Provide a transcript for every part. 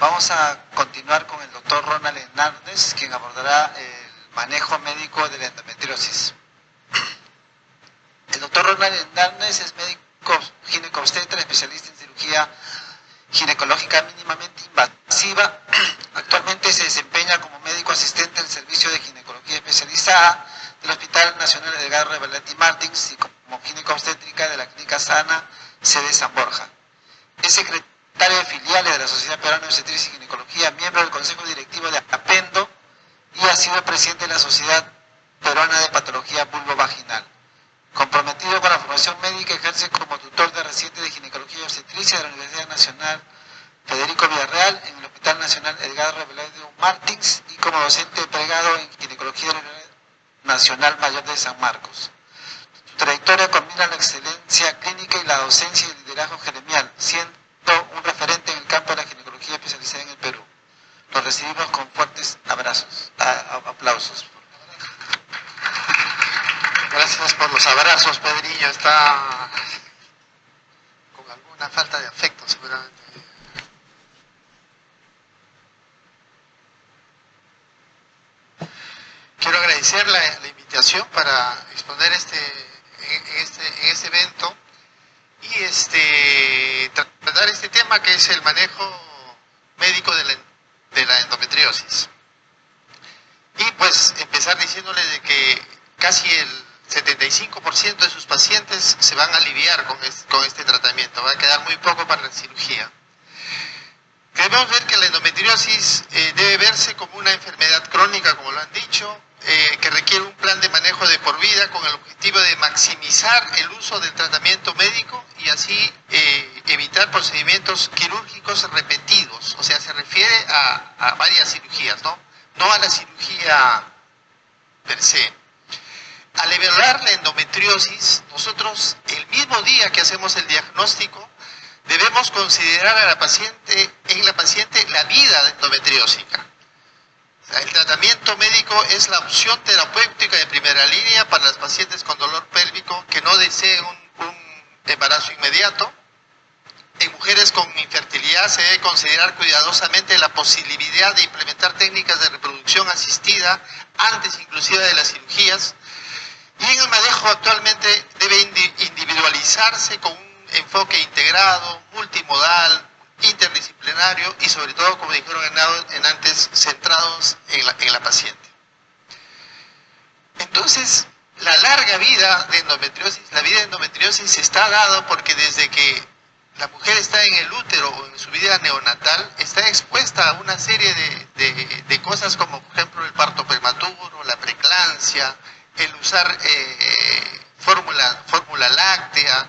Vamos a continuar con el doctor Ronald Hernández, quien abordará el manejo médico de la endometriosis. El doctor Ronald Hernández es médico ginecobstetra, especialista en cirugía ginecológica mínimamente invasiva. Actualmente se desempeña como médico asistente del Servicio de Ginecología Especializada del Hospital Nacional Edgardo Revelati Martins y como ginecobstétrica de la Clínica Sana, sede San Borja. Es secretario de filiales de la Sociedad Peruana de Obstetricia y Ginecología, miembro del Consejo Directivo de APENDO y ha sido presidente de la Sociedad Peruana de Patología Vulvovaginal. Comprometido con la formación médica, ejerce como tutor de residentes de ginecología y obstetricia de la Universidad Nacional Federico Villarreal en el Hospital Nacional Edgardo Revelati Martins y como docente plegado en ginecología de la Universidad Nacional Mayor de San Marcos. Su trayectoria combina la excelencia clínica y la docencia y el liderazgo gremial, siendo un referente en el campo de la ginecología especializada en el Perú. Lo recibimos con fuertes aplausos. Gracias por los abrazos, Pedrillo. Está con alguna falta de afecto, seguramente. Quiero agradecer la invitación para exponer en este evento y tratar este tema que es el manejo médico de la endometriosis. Y pues empezar diciéndole de que casi el 75% de sus pacientes se van a aliviar con este tratamiento, va a quedar muy poco para la cirugía. Debemos ver que la endometriosis debe verse como una enfermedad crónica, como lo han dicho, que requiere un plan de manejo de por vida con el objetivo de maximizar el uso del tratamiento médico y así evitar procedimientos quirúrgicos repetidos, o sea, se refiere a varias cirugías, no a la cirugía per se. Al evaluar la endometriosis, nosotros el mismo día que hacemos el diagnóstico debemos considerar en la paciente la vida endometriósica. O sea, el tratamiento médico es la opción terapéutica de primera línea para las pacientes con dolor pélvico que no deseen un embarazo inmediato. En mujeres con infertilidad se debe considerar cuidadosamente la posibilidad de implementar técnicas de reproducción asistida antes inclusive de las cirugías. Y en el manejo actualmente debe individualizarse con un enfoque integrado, multimodal, interdisciplinario y sobre todo, como dijeron en antes, centrados en la paciente. Entonces, la larga vida de endometriosis, la vida de endometriosis se está dada porque desde que la mujer está en el útero o en su vida neonatal, está expuesta a una serie de cosas como, por ejemplo, el parto prematuro, la preeclampsia, el usar fórmula láctea,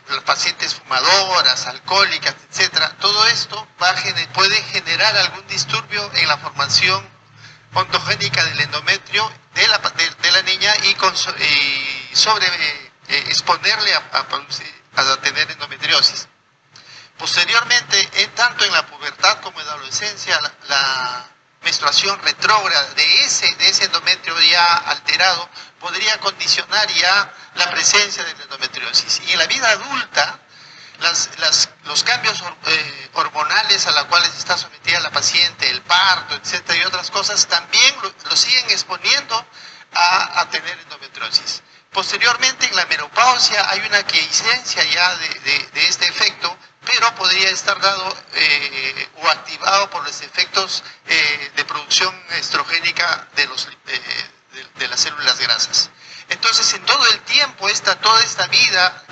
las pacientes fumadoras, alcohólicas, etcétera. Todo esto puede generar algún disturbio en la formación ontogénica del endometrio de la niña y exponerle a tener endometriosis. Posteriormente, tanto en la pubertad como en la adolescencia, la menstruación retrógrada de ese endometrio ya alterado podría condicionar ya la presencia de la endometriosis. Y en la vida adulta, los cambios hormonales a los cuales está sometida la paciente, el parto, etcétera, y otras cosas, también lo siguen exponiendo a tener endometriosis. Posteriormente, en la menopausia hay una aquiescencia ya de este efecto, pero podría estar dado o activado por los efectos de producción estrogénica de las células grasas. Entonces, en todo el tiempo, toda esta vida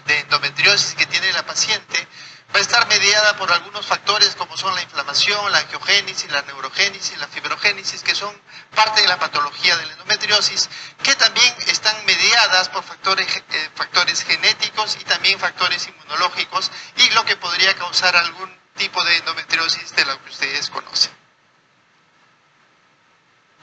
de endometriosis que tiene la paciente va a estar mediada por algunos factores como son la inflamación, la angiogénesis, la neurogénesis, la fibrogénesis, que son parte de la patología de la endometriosis, que también están mediadas por factores genéticos y también factores inmunológicos, y lo que podría causar algún tipo de endometriosis de la que ustedes conocen.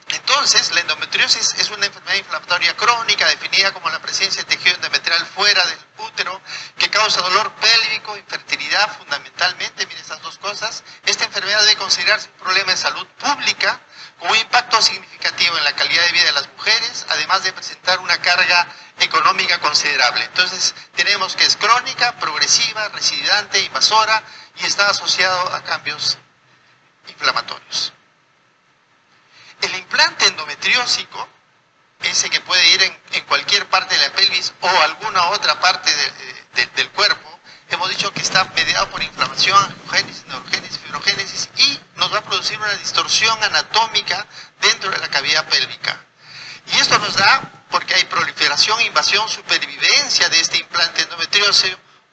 Entonces, la endometriosis es una enfermedad inflamatoria crónica definida como la presencia de tejido endometrial fuera del útero que causa dolor pélvico, infertilidad fundamentalmente, miren estas dos cosas. Esta enfermedad debe considerarse un problema de salud pública con un impacto significativo en la calidad de vida de las mujeres, además de presentar una carga económica considerable. Entonces, tenemos que es crónica, progresiva, recidente, invasora y está asociado a cambios inflamatorios. El implante endometriósico, ese que puede ir en cualquier parte de la pelvis o alguna otra parte del cuerpo, hemos dicho que está mediado por inflamación, angiogénesis, neurogénesis, fibrogénesis, y nos va a producir una distorsión anatómica dentro de la cavidad pélvica. Y esto nos da porque hay proliferación, invasión, supervivencia de este implante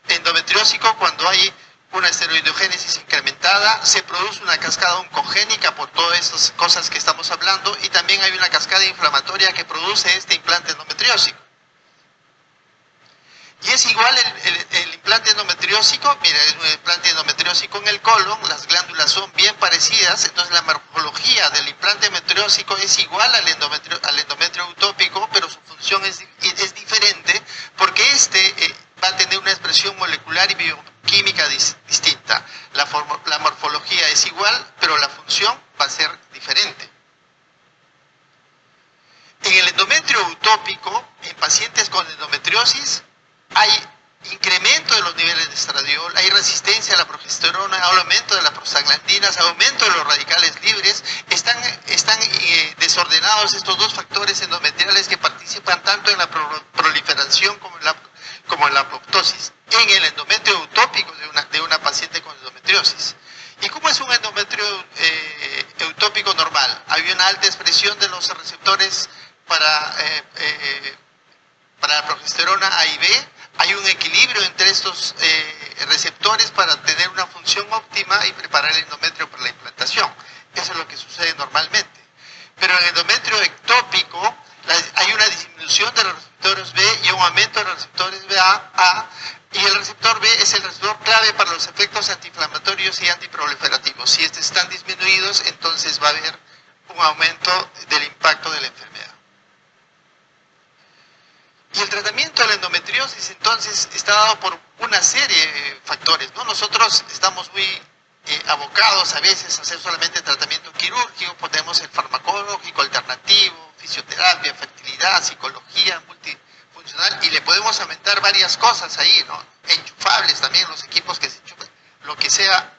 endometriósico. Cuando hay una esteroidogénesis incrementada, se produce una cascada oncogénica por todas estas cosas que estamos hablando, y también hay una cascada inflamatoria que produce este implante endometriósico. Y es igual el implante endometriósico. Mira, es un implante endometriósico en el colon, las glándulas son bien parecidas, entonces la morfología del implante endometriósico es igual al endometrio utópico, pero su función es diferente, porque va a tener una expresión molecular y bioquímica distinta. La morfología es igual, pero la función va a ser diferente. En el endometrio utópico, en pacientes con endometriosis, hay incremento de los niveles de estradiol, hay resistencia a la progesterona, aumento de las prostaglandinas, aumento de los radicales libres. Están desordenados estos dos factores endometriales que participan tanto en la proliferación como en la apoptosis en el endometrio utópico de una paciente con endometriosis. ¿Y cómo es un endometrio utópico normal? Hay una alta expresión de los receptores para la progesterona A y B. Hay un equilibrio entre estos receptores para tener una función óptima y preparar el endometrio para la implantación. Eso es lo que sucede normalmente. Pero en el endometrio ectópico hay una disminución de los receptores B y un aumento de los receptores A, y el receptor B es el receptor clave para los efectos antiinflamatorios y antiproliferativos. Si estos están disminuidos, entonces va a haber un aumento del impacto de la enfermedad. Y el tratamiento de la endometriosis entonces está dado por una serie de factores, ¿no? Nosotros estamos muy abocados a veces a hacer solamente tratamiento quirúrgico, ponemos el farmacológico alternativo, fisioterapia, fertilidad, psicología multifuncional, y le podemos aumentar varias cosas ahí, ¿no? Enchufables también, los equipos que se enchufen, lo que sea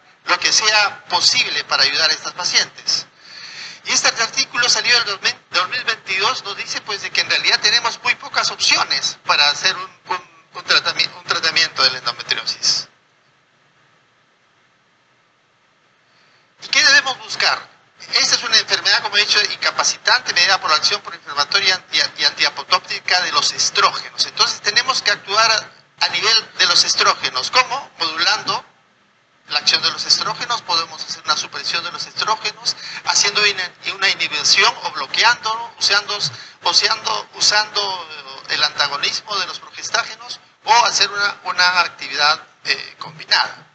posible para ayudar a estas pacientes. Y este artículo salió en 2022, nos dice pues de que en realidad tenemos muy pocas opciones para hacer un tratamiento de la endometriosis. ¿Y qué debemos buscar? Esta es una enfermedad, como he dicho, incapacitante, mediada por la acción proinflamatoria y antiapoptótica de los estrógenos. Entonces tenemos que actuar a nivel de los estrógenos. ¿Cómo? Modulando la acción de los estrógenos. Podemos hacer una supresión de los estrógenos, haciendo una inhibición o bloqueándolo, usando el antagonismo de los progestágenos, o hacer una actividad combinada.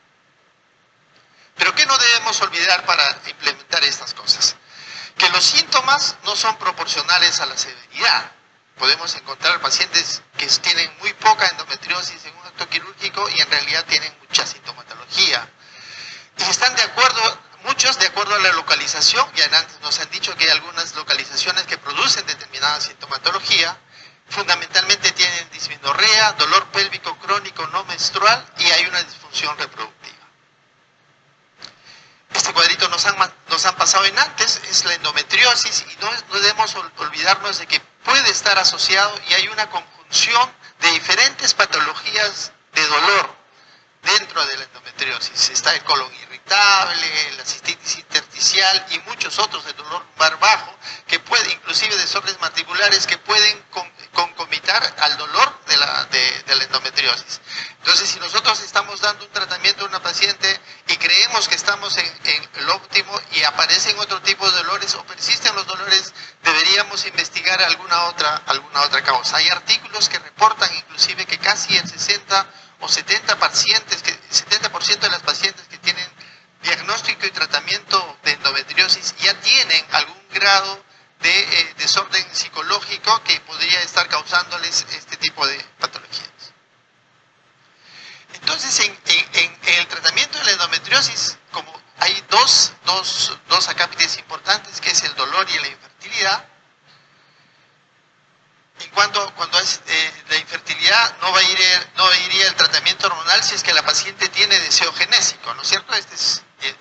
Pero ¿qué no debemos olvidar para implementar estas cosas? Que los síntomas no son proporcionales a la severidad. Podemos encontrar pacientes que tienen muy poca endometriosis en un acto quirúrgico y en realidad tienen mucha sintomatología. Y están muchos de acuerdo a la localización. Ya antes nos han dicho que hay algunas localizaciones que producen determinada sintomatología. Fundamentalmente tienen dismenorrea, dolor pélvico crónico no menstrual, y hay una disfunción reproductiva. Este cuadrito nos han pasado en antes, es la endometriosis, y no debemos olvidarnos de que puede estar asociado, y hay una conjunción de diferentes patologías de dolor dentro de la endometriosis. Está el colon irritable, la cistitis intersticial y muchos otros, el dolor lumbar bajo, que puede, inclusive desórdenes manticulares que pueden concomitar al dolor de la endometriosis. Entonces, si nosotros estamos dando un tratamiento a una paciente y creemos que estamos en el óptimo y aparecen otro tipo de dolores o persisten los dolores, deberíamos investigar alguna otra causa. Hay artículos que reportan inclusive que casi el 60 o 70% de las pacientes que tienen diagnóstico y tratamiento de endometriosis ya tienen algún grado de desorden psicológico que podría estar causándoles este tipo de patologías. Entonces, en el tratamiento de la endometriosis, como hay dos acápites importantes, que es el dolor y la infertilidad. Cuando es la infertilidad, no no iría el tratamiento hormonal si es que la paciente tiene deseo genésico, ¿no es cierto? Este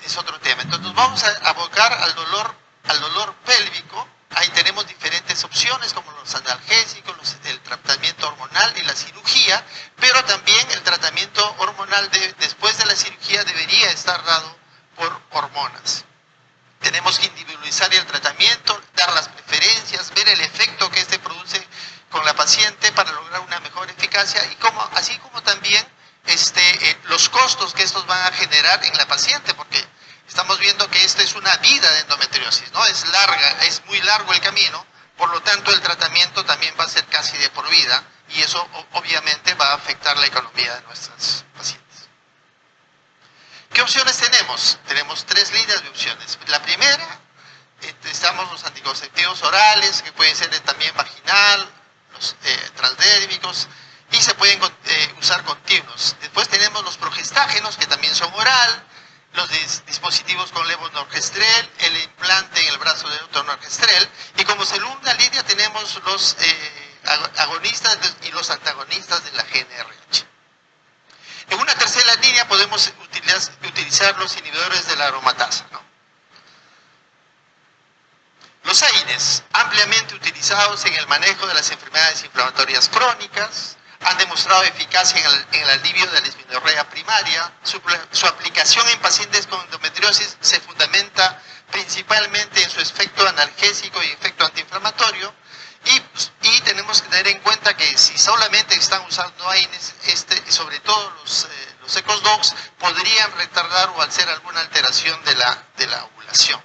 es otro tema. Entonces nos vamos a abocar al dolor pélvico. Ahí tenemos diferentes opciones como los analgésicos, el tratamiento hormonal y la cirugía, pero también el tratamiento hormonal después de la cirugía debería estar dado por hormonas. Tenemos que individualizar el tratamiento, dar las preferencias, ver el efecto que este produce con la paciente para lograr una mejor eficacia y así como también los costos que estos van a generar en la paciente, porque estamos viendo que esta es una vida de endometriosis, ¿no? Es larga, es muy largo el camino, por lo tanto el tratamiento también va a ser casi de por vida y eso obviamente va a afectar la economía de nuestras pacientes. ¿Qué opciones tenemos? Tenemos 3 líneas de opciones. La primera, estamos los anticonceptivos orales, que pueden ser también vaginal, los transdérmicos, y se pueden usar continuos. Después tenemos los progestágenos, que también son oral, los dispositivos con levonorgestrel, el implante en el brazo del levonorgestrel, y como segunda línea tenemos los agonistas y los antagonistas de la GnRH. En una tercera línea podemos utilizar los inhibidores de la aromatasa, ¿no? Los AINES, ampliamente utilizados en el manejo de las enfermedades inflamatorias crónicas, han demostrado eficacia en el alivio de la dismenorrea primaria. Su aplicación en pacientes con endometriosis se fundamenta principalmente en su efecto analgésico y efecto antiinflamatorio. Y tenemos que tener en cuenta que si solamente están usando AINES, sobre todo los ECOS-DOX, podrían retardar o hacer alguna alteración de la ovulación.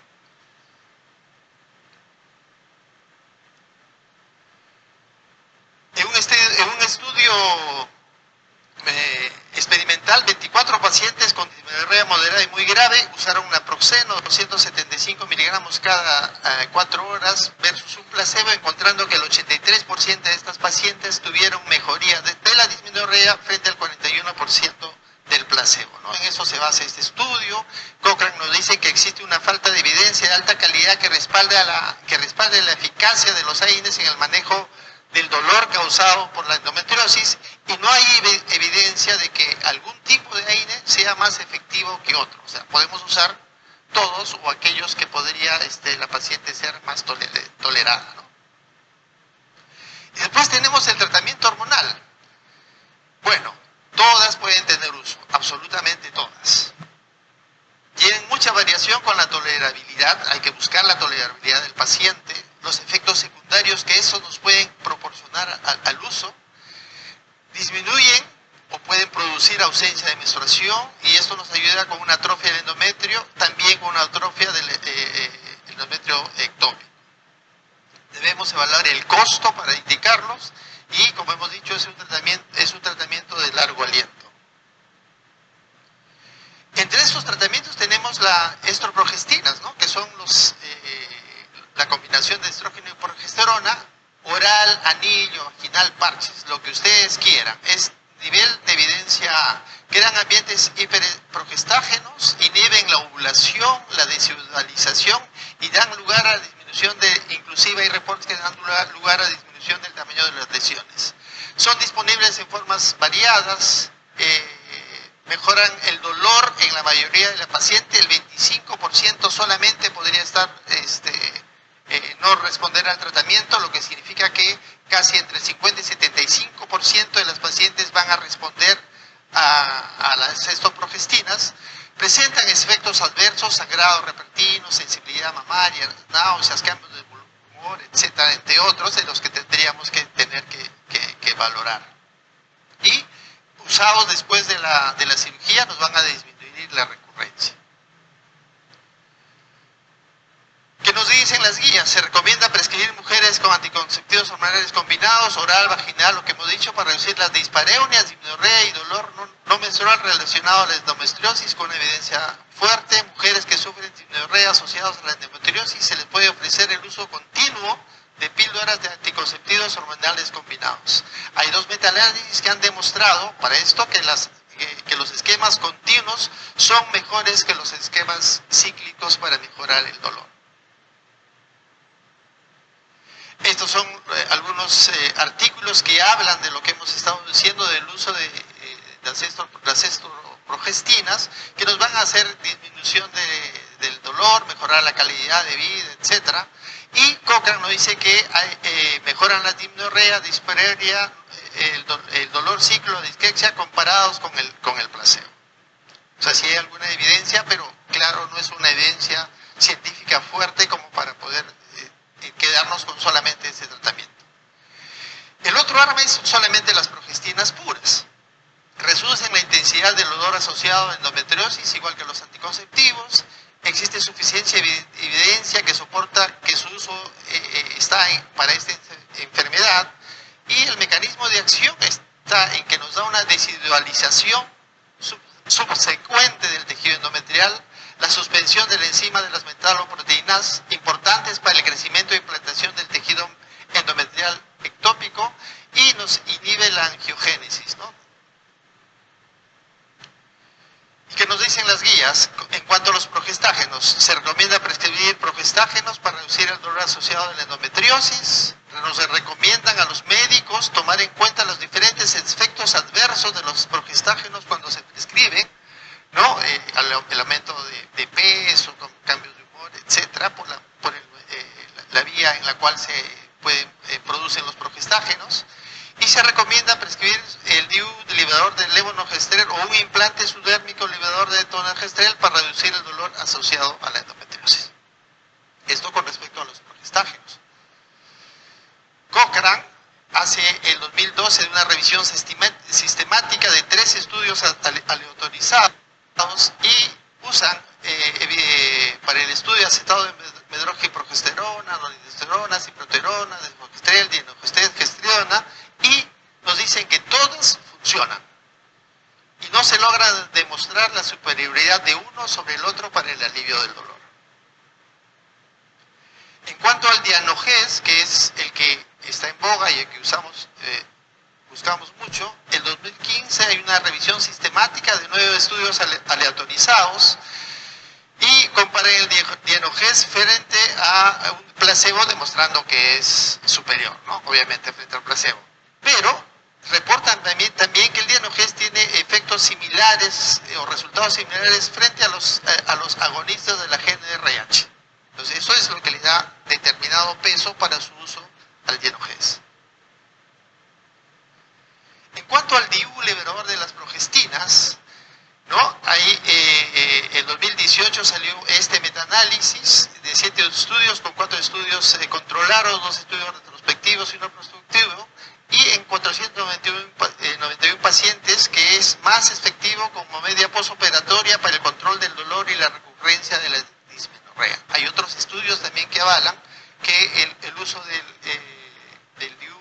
En un estudio experimental, 24 pacientes con dismenorrea moderada y muy grave usaron naproxeno, 275 miligramos cada 4 horas versus un placebo, encontrando que el 83% de estas pacientes tuvieron mejoría de la dismenorrea frente al 41% del placebo, ¿no? En eso se basa este estudio. Cochrane nos dice que existe una falta de evidencia de alta calidad que respalde la eficacia de los AINES en el manejo del dolor causado por la endometriosis, y no hay evidencia de que algún tipo de AINE sea más efectivo que otro. O sea, podemos usar todos o aquellos que podría la paciente ser más tolerada, ¿no? Y después tenemos el tratamiento hormonal. Bueno, todas pueden tener uso, absolutamente todas. Tienen mucha variación con la tolerabilidad, hay que buscar la tolerabilidad del paciente, los efectos secundarios que eso nos pueden proporcionar al uso, disminuyen o pueden producir ausencia de menstruación, y esto nos ayuda con una atrofia del endometrio, también con una atrofia del endometrio ectópico. Debemos evaluar el costo para indicarlos y, como hemos dicho, es un tratamiento de largo aliento. Entre estos tratamientos tenemos las estroprogestinas, ¿no? Que son la combinación de estrógeno y progesterona, oral, anillo, vaginal, parches, lo que ustedes quieran. Es nivel de evidencia A. Crean ambientes hiperprogestágenos, inhiben la ovulación, la desidualización y dan lugar a la disminución inclusive hay reportes que dan lugar a disminución del tamaño de las lesiones. Son disponibles en formas variadas, mejoran el dolor en la mayoría de la paciente, el 25% solamente podría estar no responder al tratamiento, lo que significa que casi entre 50 y 75% de las pacientes van a responder a las estroprogestinas. Presentan efectos adversos, sangrado repentino, sensibilidad mamaria, náuseas, cambios de humor, etcétera, entre otros, de los que tendríamos que tener que valorar. Y usados después de la cirugía nos van a disminuir la recurrencia. ¿Qué nos dicen las guías? Se recomienda prescribir mujeres con anticonceptivos hormonales combinados, oral, vaginal, lo que hemos dicho, para reducir las dispareunias, dismenorrea y dolor no menstrual relacionado a la endometriosis con evidencia fuerte. Mujeres que sufren dismenorrea asociados a la endometriosis se les puede ofrecer el uso continuo de píldoras de anticonceptivos hormonales combinados. Hay 2 metaanálisis que han demostrado para esto que los esquemas continuos son mejores que los esquemas cíclicos para mejorar el dolor. Estos son algunos artículos que hablan de lo que hemos estado diciendo del uso de las estoprogestinas, que nos van a hacer disminución del dolor, mejorar la calidad de vida, etcétera. Y Cochrane nos dice que mejoran la dismenorrea, dispareunia, el dolor ciclo, disquexia comparados con el placebo. O sea, sí hay alguna evidencia, pero claro, no es una evidencia científica fuerte como para poder quedarnos con solamente ese tratamiento. El otro arma es solamente las progestinas puras. Reducen la intensidad del dolor asociado a endometriosis, igual que los anticonceptivos. Existe suficiente evidencia que soporta que su uso está para esta enfermedad, y el mecanismo de acción está en que nos da una desidualización subsecuente del tejido endometrial, la suspensión de la enzima de las metaloproteínas importantes para el crecimiento e implantación del tejido endometrial ectópico, y nos inhibe la angiogénesis, ¿no? ¿Y qué nos dicen las guías? En cuanto a los progestágenos, se recomienda prescribir progestágenos para reducir el dolor asociado a la endometriosis. Nos recomiendan a los médicos tomar en cuenta los diferentes efectos adversos de los progestágenos cuando se prescriben, ¿no? El aumento de peso, con cambios de humor, etcétera, por la vía en la cual se producen los progestágenos. Y se recomienda prescribir el DIU liberador de levonorgestrel o un implante subdérmico liberador de tonorgestrel para reducir el dolor asociado a la endometriosis. Esto con respecto a los progestágenos. Cochrane hace el 2012 una revisión sistemática de 3 estudios aleatorizados y usan para el estudio acetato de medroxiprogesterona, noristesterona, ciproterona, desmogestrel, dienogestrel, gestriona, y nos dicen que todas funcionan y no se logra demostrar la superioridad de uno sobre el otro para el alivio del dolor. En cuanto al Dianogés, que es el que está en boga y el que buscamos mucho, en 2015 hay una revisión sistemática de 9 estudios aleatorizados y comparan el Dianogés frente a un placebo, demostrando que es superior, ¿no? Obviamente frente al placebo. Pero reportan también que el Dianogés tiene efectos similares o resultados similares frente a los agonistas de la GnRH. Entonces eso es lo que le da determinado peso para su uso al Dianogés. En cuanto al DIU liberador de las progestinas, ¿no? Ahí en 2018 salió este metaanálisis de 7 estudios con 4 estudios controlados, 2 estudios retrospectivos y 1 prospectivo, y en 491 pacientes, que es más efectivo como media posoperatoria para el control del dolor y la recurrencia de la dismenorrea. Hay otros estudios también que avalan que el uso del DIU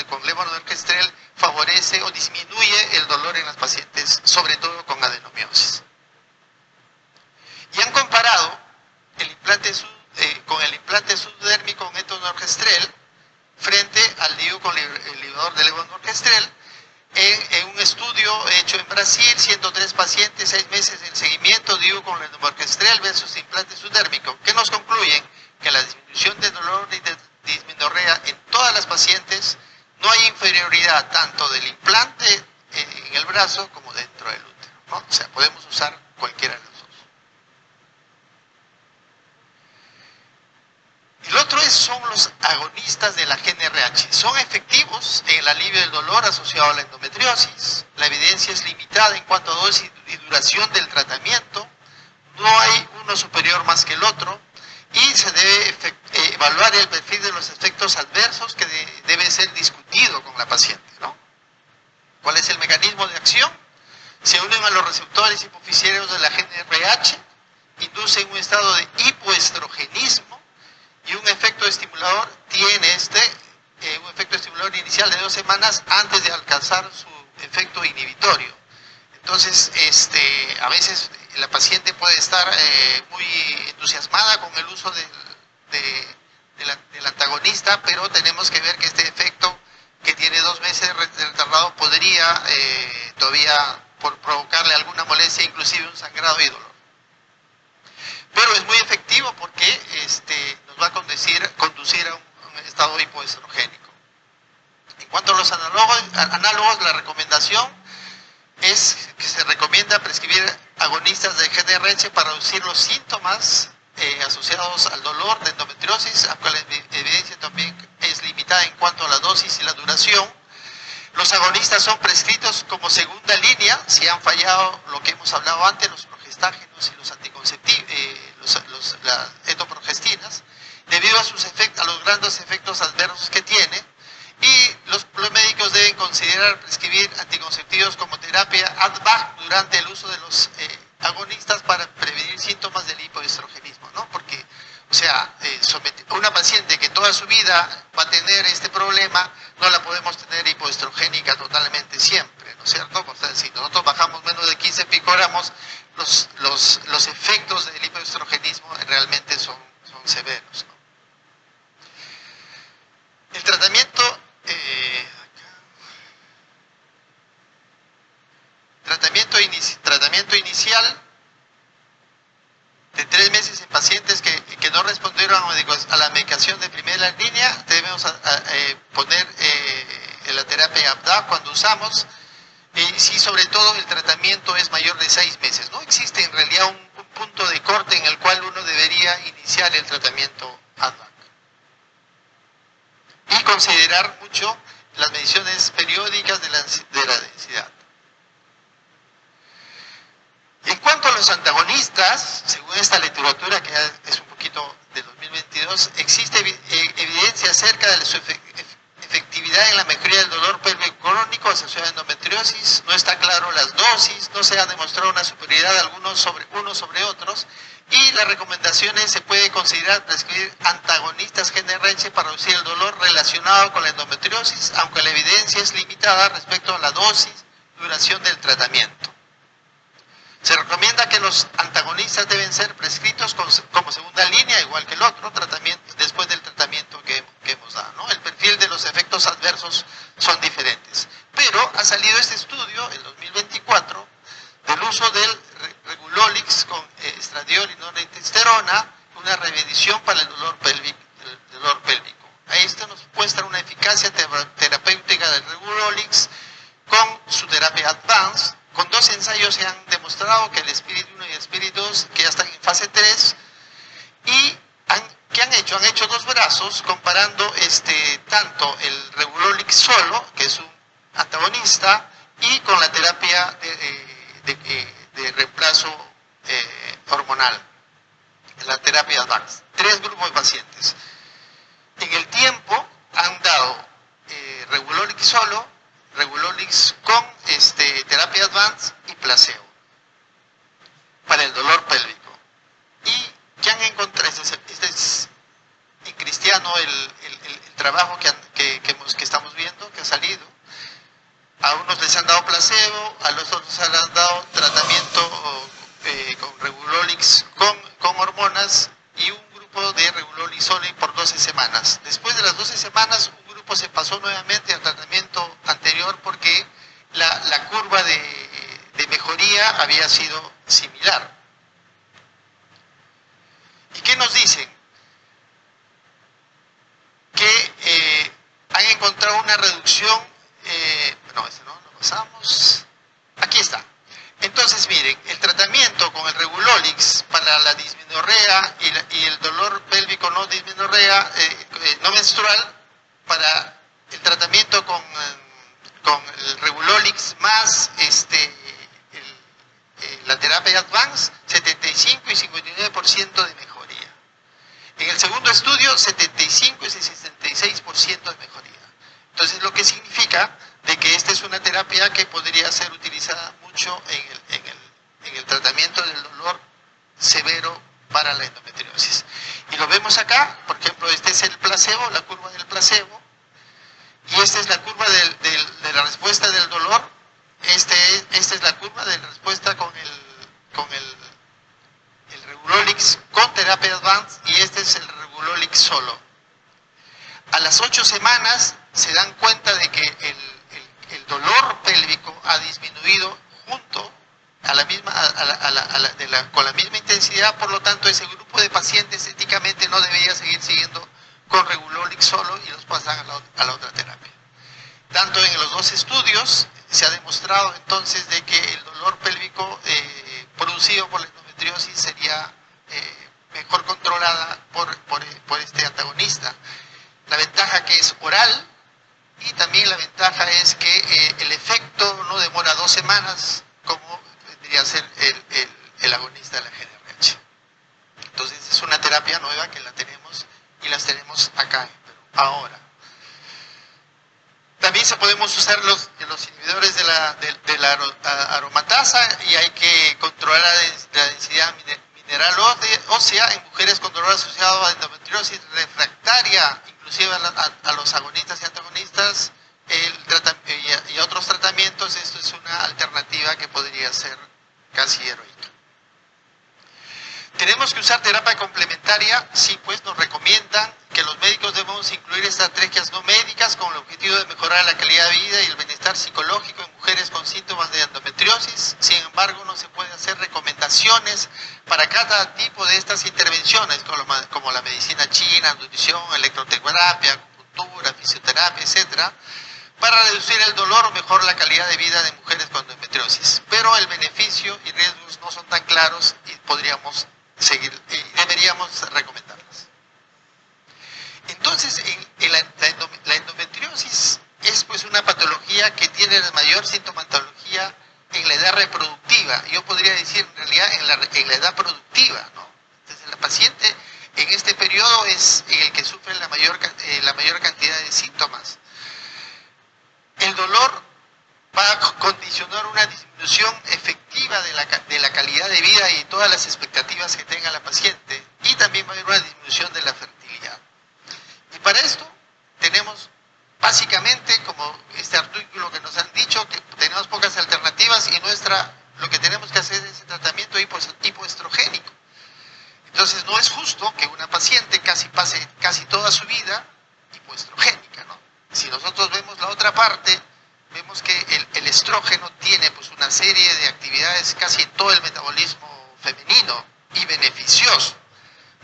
con levonorgestrel favorece o disminuye el dolor en las pacientes, sobre todo con adenomiosis. Y han comparado el implante con el implante subdérmico con etonorgestrel frente al DIU con el liberador de levonorgestrel en un estudio hecho en Brasil, 103 pacientes, 6 meses de seguimiento, DIU con levonorgestrel versus implante subdérmico, que nos concluyen que la disminución de dolor y de dismenorrea en todas las pacientes no hay inferioridad tanto del implante en el brazo como dentro del útero, ¿no? O sea, podemos usar cualquiera de los dos. El otro son los agonistas de la GnRH. Son efectivos en el alivio del dolor asociado a la endometriosis. La evidencia es limitada en cuanto a dosis y duración del tratamiento. No hay uno superior más que el otro. Y se debe evaluar el perfil de los efectos adversos que debe ser discutido con la paciente, ¿no? ¿Cuál es el mecanismo de acción? Se unen a los receptores hipofisarios de la GnRH, inducen un estado de hipoestrogenismo y un efecto estimulador tiene un efecto estimulador inicial de 2 semanas antes de alcanzar su efecto inhibitorio. Entonces, a veces la paciente puede estar muy entusiasmada con el uso del antagonista, pero tenemos que ver que este efecto, que tiene 2 meses de retardado, podría todavía provocarle alguna molestia, inclusive un sangrado y dolor. Pero es muy efectivo porque nos va a conducir a un estado hipoestrogénico. En cuanto a los análogos, la recomendación es que se recomienda prescribir agonistas de GnRH para reducir los síntomas asociados al dolor de endometriosis, aunque la evidencia también es limitada en cuanto a la dosis y la duración. Los agonistas son prescritos como segunda línea si han fallado lo que hemos hablado antes, los progestágenos y los anticonceptivos, las etoprogestinas, debido a los grandes efectos adversos que tiene, y los médicos deben considerar prescribir anticonceptivos como terapia ad hoc durante el uso de los agonistas para prevenir síntomas del hipoestrogenismo, ¿no? Porque, o sea, una paciente que toda su vida va a tener este problema, no la podemos tener hipoestrogénica totalmente siempre, ¿no es cierto? O sea, si nosotros bajamos menos de 15 picogramos, los efectos del hipoestrogenismo realmente son severos, ¿no? El tratamiento inicial de 3 meses en pacientes que no respondieron a la medicación de primera línea, debemos poner la terapia ABDA cuando usamos, y si sobre todo el tratamiento es mayor de 6 meses. No existe en realidad un punto de corte en el cual uno debería iniciar el tratamiento ABDA. Y considerar mucho las mediciones periódicas de la densidad. En cuanto a los antagonistas, según esta literatura, que es un poquito de 2022, existe evidencia acerca de su efectividad en la mejoría del dolor pélvico crónico asociado a endometriosis. No está claro las dosis, no se ha demostrado una superioridad de algunos sobre otros, y las recomendaciones se puede considerar prescribir antagonistas GnRH para reducir el dolor relacionado con la endometriosis, aunque la evidencia es limitada respecto a la dosis, duración del tratamiento. Se recomienda que los antagonistas deben ser prescritos como segunda línea, igual que el otro tratamiento, después del tratamiento que hemos dado, ¿no? El perfil de los efectos adversos son diferentes. Pero ha salido este estudio, el 2024, del uso del Regulolix con estradiol y noritestosterona, una remediación para el dolor pélvico. Esto nos muestra una eficacia terapéutica del Regulolix con su terapia Advanced. Con 2 ensayos se han demostrado que el Spirit 1 y el Spirit 2, que ya están en fase 3, y ¿qué han hecho? Han hecho 2 brazos comparando tanto el Regulolix solo, que es un antagonista, y con la terapia de reemplazo hormonal, la terapia Advanced. 3 grupos de pacientes. En el tiempo han dado Regulolix solo, Regulolix con terapia Advanced y placebo para el dolor pélvico. ¿Y qué han encontrado? Este es en Cristiano el trabajo que estamos viendo, que ha salido. A unos les han dado placebo, a los otros les han dado tratamiento con Regulolix con hormonas, y un grupo de Regulolix solo por 12 semanas. Después de las 12 semanas, un grupo se pasó nuevamente al tratamiento anterior porque la curva de mejoría había sido similar. ¿Y qué nos dicen? Que han encontrado una reducción, no, ese no, lo pasamos. Aquí está. Entonces, miren, el tratamiento con el Regulolix para la dismenorrea y el dolor pélvico no dismenorrea, no menstrual, para el tratamiento con el Regulolix más la terapia Advanced, 75 y 59% de mejoría. En el segundo estudio, 75 y 66% de mejoría. Entonces, lo que significa de que esta es una terapia que podría ser utilizada mucho en el tratamiento del dolor severo para la endometriosis. Y lo vemos acá, por ejemplo, este es el placebo, la curva del placebo, y esta es la curva de la respuesta del dolor. Esta es la curva de la respuesta con el Regulolix con terapia Advanced, y este es el Regulolix solo. A las 8 semanas se dan cuenta de que el dolor pélvico ha disminuido junto con la misma intensidad. Por lo tanto, ese grupo de pacientes éticamente no debería seguir siguiendo con Regulolix solo y los pasan a la otra terapia. Tanto en los 2 estudios, se ha demostrado entonces de que el dolor pélvico producido por la endometriosis sería mejor controlada por este antagonista. La ventaja que es oral y también la ventaja es que el efecto no demora 2 semanas como vendría a ser el agonista de la GnRH. Entonces es una terapia nueva que la tenemos y las tenemos acá en Perú. Ahora, también se podemos usar los inhibidores de la aromatasa y hay que controlar la densidad mineral ósea en mujeres con dolor asociado a endometriosis refractaria, inclusive a los agonistas y antagonistas y a otros tratamientos. Esto es una alternativa que podría ser casi heroica. ¿Tenemos que usar terapia complementaria? Sí, pues nos recomiendan que los médicos debemos incluir estrategias no médicas con el objetivo de mejorar la calidad de vida y el bienestar psicológico en mujeres con síntomas de endometriosis. Sin embargo, no se puede hacer recomendaciones para cada tipo de estas intervenciones, como la medicina china, nutrición, electroterapia, acupuntura, fisioterapia, etcétera, para reducir el dolor o mejorar la calidad de vida de mujeres con endometriosis. Pero el beneficio y riesgos no son tan claros y podríamos seguir y deberíamos recomendarlas. Entonces, la endometriosis es pues una patología que tiene la mayor sintomatología en la edad reproductiva. Yo podría decir en realidad en la edad productiva, ¿no? Entonces, la paciente en este periodo es el que sufre la mayor cantidad de síntomas. El dolor va a condicionar una disminución efectiva de la calidad de vida y todas las expectativas que tenga la paciente, y también va a haber una disminución de la fertilidad. Y para esto tenemos básicamente, como este artículo que nos han dicho, que tenemos pocas alternativas y lo que tenemos que hacer es el tratamiento hipoestrogénico. Entonces no es justo que una paciente pase casi toda su vida hipoestrogénica, ¿no? Si nosotros vemos la otra parte, vemos que el estrógeno tiene pues una serie de actividades casi en todo el metabolismo femenino y beneficioso,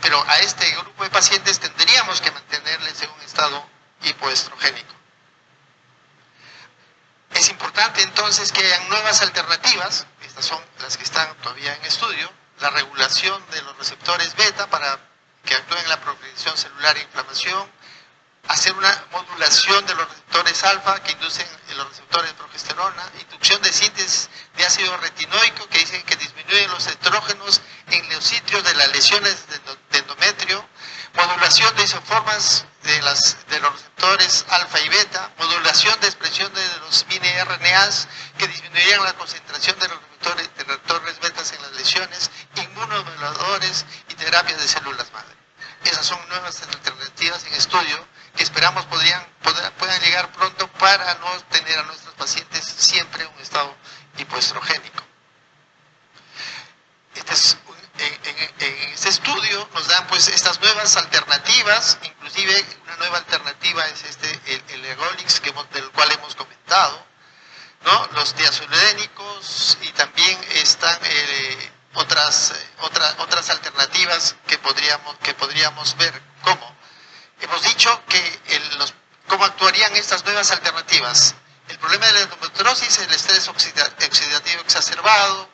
pero a este grupo de pacientes tendríamos que mantenerles en un estado hipoestrogénico. Es importante entonces que hayan nuevas alternativas, estas son las que están todavía en estudio, la regulación de los receptores beta para que actúen en la proliferación celular e inflamación, hacer una modulación de los receptores alfa que inducen los receptores de progesterona, inducción de síntesis de ácido retinoico que dicen que disminuyen los estrógenos en los sitios de las lesiones de endometrio, modulación de isoformas de los receptores alfa y beta, modulación de expresión de los mini RNAs que disminuirían la concentración de los receptores betas en las lesiones, inmunomoduladores y terapias de células madre. Esas son nuevas alternativas en estudio que esperamos puedan llegar pronto para no tener a nuestros pacientes siempre en un estado hipoestrogénico. En este estudio nos dan pues estas nuevas alternativas, inclusive una nueva alternativa es el Ergolix del cual hemos comentado, ¿no? Los diazoledénicos, y también están otras alternativas que podríamos ver cómo. Hemos dicho que cómo actuarían estas nuevas alternativas. El problema de la endometriosis es el estrés oxidativo exacerbado.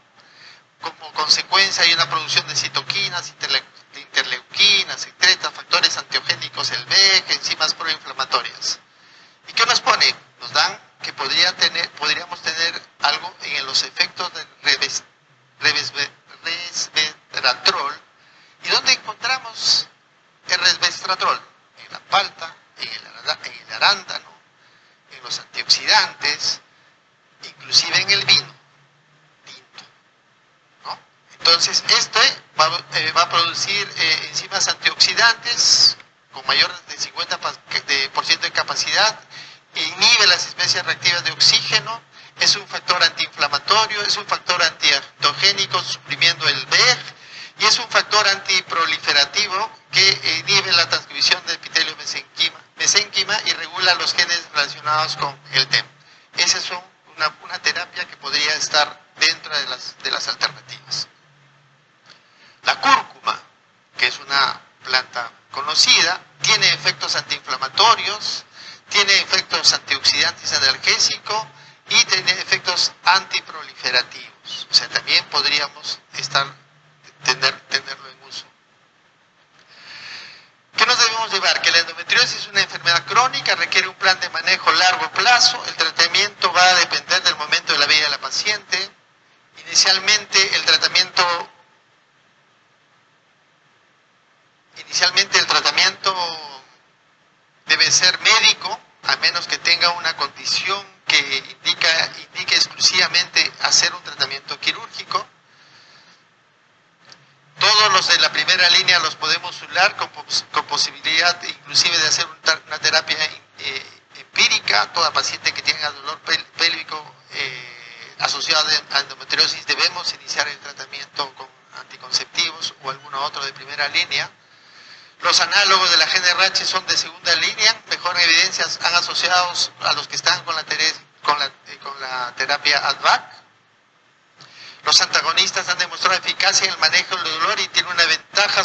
Como consecuencia hay una producción de citoquinas, de interleuquinas, secretas, factores antiogénicos, el VEC, enzimas proinflamatorias. ¿Y qué nos pone? Nos dan que podríamos tener algo en los efectos del resveratrol. ¿Y dónde encontramos el resveratrol? En la palta, en el arándano, en los antioxidantes, inclusive en el vino tinto, ¿no? Entonces, va a producir enzimas antioxidantes con mayor de 50% de capacidad, inhibe las especies reactivas de oxígeno, es un factor antiinflamatorio, es un factor antiangiogénico suprimiendo el VEG, y es un factor antiproliferativo que inhibe la transcripción de epitelio mesénquima y regula los genes relacionados con el TEM. Esa es una terapia que podría estar dentro de las alternativas. La cúrcuma, que es una planta conocida, tiene efectos antiinflamatorios, tiene efectos antioxidantes analgésicos y tiene efectos antiproliferativos. O sea, también podríamos tenerlo en uso. ¿Qué nos debemos llevar? Que la endometriosis es una enfermedad crónica, requiere un plan de manejo a largo plazo. El tratamiento va a depender del momento de la vida de la paciente. Inicialmente el tratamiento debe ser médico, a menos que tenga una condición que indique exclusivamente hacer un tratamiento quirúrgico. Todos los de la primera línea los podemos usar con posibilidad inclusive de hacer una terapia empírica. Toda paciente que tenga dolor pélvico asociado a endometriosis debemos iniciar el tratamiento con anticonceptivos o alguno otro de primera línea. Los análogos de la GnRH son de segunda línea, mejor evidencias han asociado a los que están con la terapia ADVAC. Los antagonistas han demostrado eficacia en el manejo del dolor y tienen una ventaja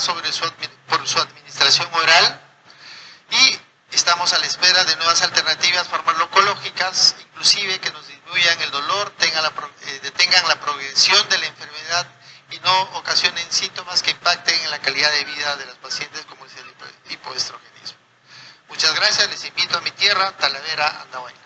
por su administración oral. Y estamos a la espera de nuevas alternativas farmacológicas, inclusive que nos disminuyan el dolor, detengan la progresión de la enfermedad y no ocasionen síntomas que impacten en la calidad de vida de las pacientes, como es el hipoestrogenismo. Muchas gracias, les invito a mi tierra, Talavera, Andahuaylas.